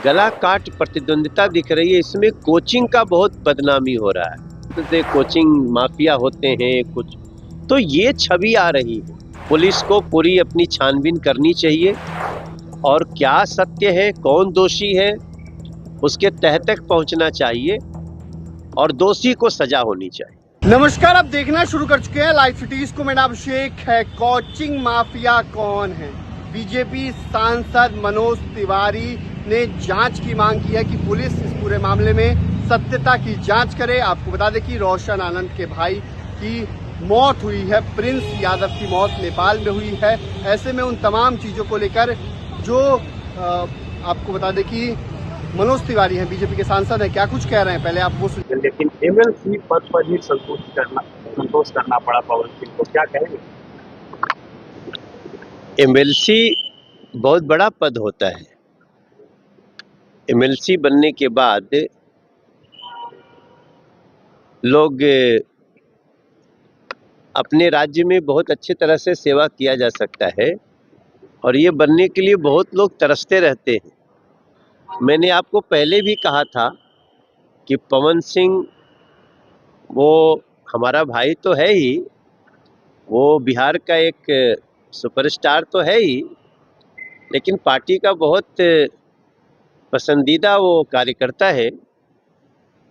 गला काट प्रतिद्वंदिता दिख रही है। इसमें कोचिंग का बहुत बदनामी हो रहा है। तो कोचिंग माफिया होते हैं कुछ, तो ये छवि आ रही है। पुलिस को पूरी अपनी छानबीन करनी चाहिए और क्या सत्य है, कौन दोषी है, उसके तह तक पहुंचना चाहिए और दोषी को सजा होनी चाहिए। नमस्कार, आप देखना शुरू कर चुके हैं लाइव सिटीज को। मेरा नाम अभिषेक है। कोचिंग माफिया कौन है? बीजेपी सांसद मनोज तिवारी ने जांच की मांग की है कि पुलिस इस पूरे मामले में सत्यता की जांच करे। आपको बता दें कि रोशन आनंद के भाई की मौत हुई है, प्रिंस यादव की मौत नेपाल में हुई है। ऐसे में उन तमाम चीजों को लेकर जो आपको बता दें कि मनोज तिवारी हैं, बीजेपी के सांसद हैं, क्या कुछ कह रहे हैं, पहले आप वो सुनिए। लेकिन एमएलसी पद पर ही संतोष करना पड़ा पवन सिंह को, क्या कहेंगे? एमएलसी बहुत बड़ा पद होता है। एमएलसी बनने के बाद लोग अपने राज्य में बहुत अच्छी तरह से सेवा किया जा सकता है और ये बनने के लिए बहुत लोग तरसते रहते हैं। मैंने आपको पहले भी कहा था कि पवन सिंह वो हमारा भाई तो है ही, वो बिहार का एक सुपरस्टार तो है ही, लेकिन पार्टी का बहुत पसंदीदा वो कार्यकर्ता है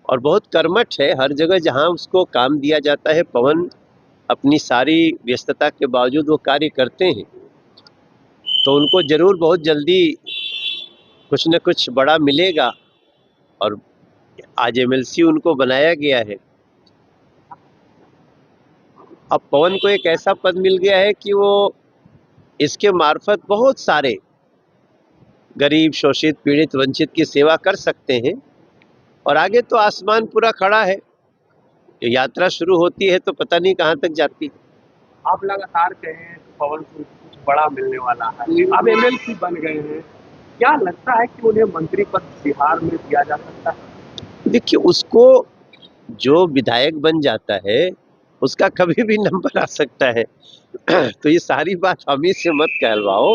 और बहुत कर्मठ है। हर जगह जहां उसको काम दिया जाता है, पवन अपनी सारी व्यस्तता के बावजूद वो कार्य करते हैं। तो उनको जरूर बहुत जल्दी कुछ न कुछ बड़ा मिलेगा और आज एमएलसी उनको बनाया गया है। अब पवन को एक ऐसा पद मिल गया है कि वो इसके मार्फत बहुत सारे गरीब, शोषित, पीड़ित, वंचित की सेवा कर सकते हैं और आगे तो आसमान पूरा खड़ा है। यात्रा शुरू होती है तो पता नहीं कहां तक जाती। आप लगातार कहें तो पवन सिंह को कुछ बड़ा मिलने वाला है, अब एमएलसी बन गए हैं, क्या लगता है कि उन्हें मंत्री पद बिहार में दिया जा सकता है? देखिए, उसको जो विधायक बन जाता है उसका कभी भी नंबर आ सकता है। तो ये सारी बात हम ही से मत कहलवाओ।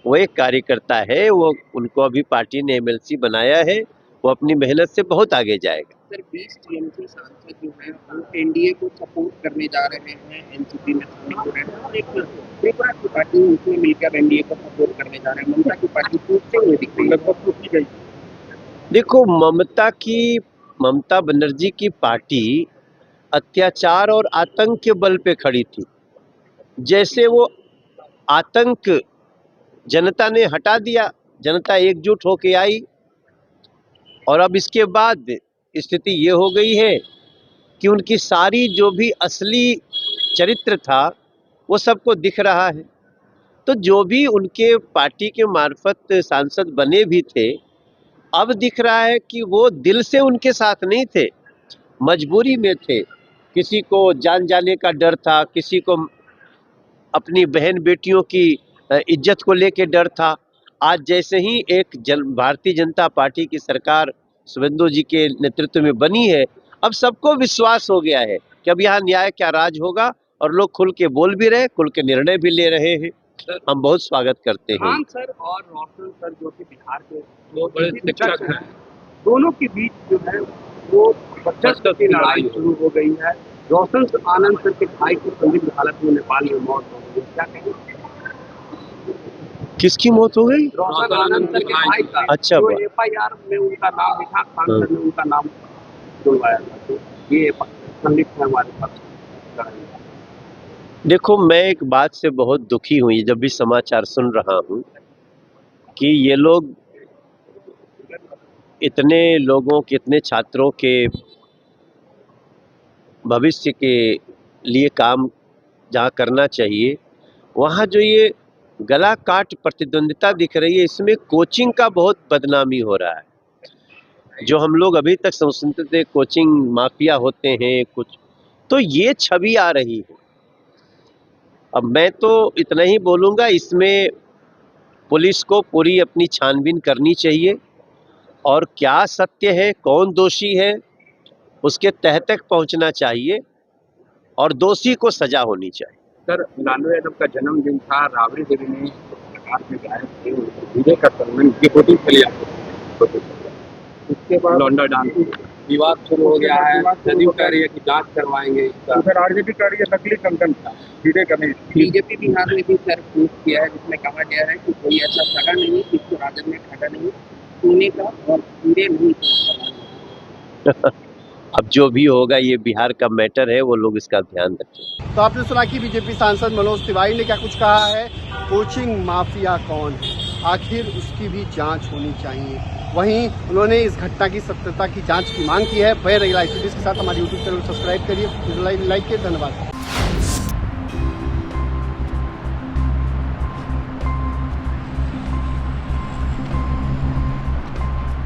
वो एक कार्यकर्ता है, वो उनको अभी पार्टी ने एमएलसी बनाया है, वो अपनी मेहनत से बहुत आगे जाएगा। सर, 20 टीएमसी सांसद जो हैं वो एनडीए को सपोर्ट करने जा रहे हैं, एनसीपी में शामिल हो रहे हैं और एक त्रिपुरा की पार्टी उसमें मिलकर एनडीए को सपोर्ट करने जा रहे हैं। ममता की पार्टी टूटते हुए दिख रही है, लगभग टूट गई। देखो, ममता बनर्जी की पार्टी अत्याचार और आतंक के बल पे खड़ी थी। जैसे वो आतंक जनता ने हटा दिया, जनता एकजुट होके आई और अब इसके बाद स्थिति ये हो गई है कि उनकी सारी जो भी असली चरित्र था वो सबको दिख रहा है। तो जो भी उनके पार्टी के मार्फत सांसद बने भी थे, अब दिख रहा है कि वो दिल से उनके साथ नहीं थे, मजबूरी में थे। किसी को जान जाने का डर था, किसी को अपनी बहन बेटियों की इज्जत को लेके डर था। आज जैसे ही एक भारतीय जनता पार्टी की सरकार शुभेंदु जी के नेतृत्व में बनी है, अब सबको विश्वास हो गया है कि अब यहाँ न्याय क्या राज होगा और लोग खुल के बोल भी रहे, खुल के निर्णय भी ले रहे हैं। हम बहुत स्वागत करते हैं। खान सर और रोशन सर जो कि बिहार के दो बड़े शिक्षक हैं, दोनों के बीच जो है वो वर्चस्व की लड़ाई शुरू हो गई है। रोशन आनंद सर के भाई की संदिग्ध हालत में नेपाल में मौत हो गई, क्या कहेंगे? किसकी मौत हो गई? रोशन आनंद सर के भाई का। अच्छा, जो एफआईआर में उनका नाम लिखा, खान सर ने उनका नाम जुड़वाया था, तो ये संदिग्ध है हमारे पास। देखो, मैं एक बात से बहुत दुखी हुई जब भी समाचार सुन रहा हूँ कि ये लोग इतने लोगों के, इतने छात्रों के भविष्य के लिए काम जहाँ करना चाहिए, वहाँ जो ये गला काट प्रतिद्वंदिता दिख रही है, इसमें कोचिंग का बहुत बदनामी हो रहा है। जो हम लोग अभी तक सुनते थे कोचिंग माफिया होते हैं कुछ, तो ये छवि आ रही है। अब मैं तो इतना ही बोलूँगा, इसमें पुलिस को पूरी अपनी छानबीन करनी चाहिए और क्या सत्य है, कौन दोषी है, उसके तह तक पहुंचना चाहिए और दोषी को सजा होनी चाहिए। सर, लालू यादव का जन्मदिन था, राबड़ी देवी ने सरकार में गायब थे, विजय का सम्मान डिप्टी के लिए उसके बाद लौंडा डांस विवाद शुरू हो गया है, जदयू कह रही है कि जांच करवाएंगे इसका। फिर आरजेडी कह रही है नकली कंगन था, सीधे करने। बीजेपी बिहार ने भी सर ट्वीट किया है जिसमें कहा गया है कि कोई ऐसा सगा नहीं, किसी राजन ने ठगा नहीं, सोने का और हीरे नहीं थे। अब जो भी होगा ये बिहार का मैटर है, वो लोग इसका ध्यान रखें। तो आपने सुना कि बीजेपी सांसद मनोज तिवारी ने क्या कुछ कहा है। कोचिंग माफिया कौन है, आखिर उसकी भी जांच होनी चाहिए। वहीं उन्होंने इस घटना की सत्यता की जांच की मांग की है। बने रहिए लाइव वीडियोस के साथ, हमारे यूट्यूब चैनल को सब्सक्राइब करिए, लाइक करिए। धन्यवाद।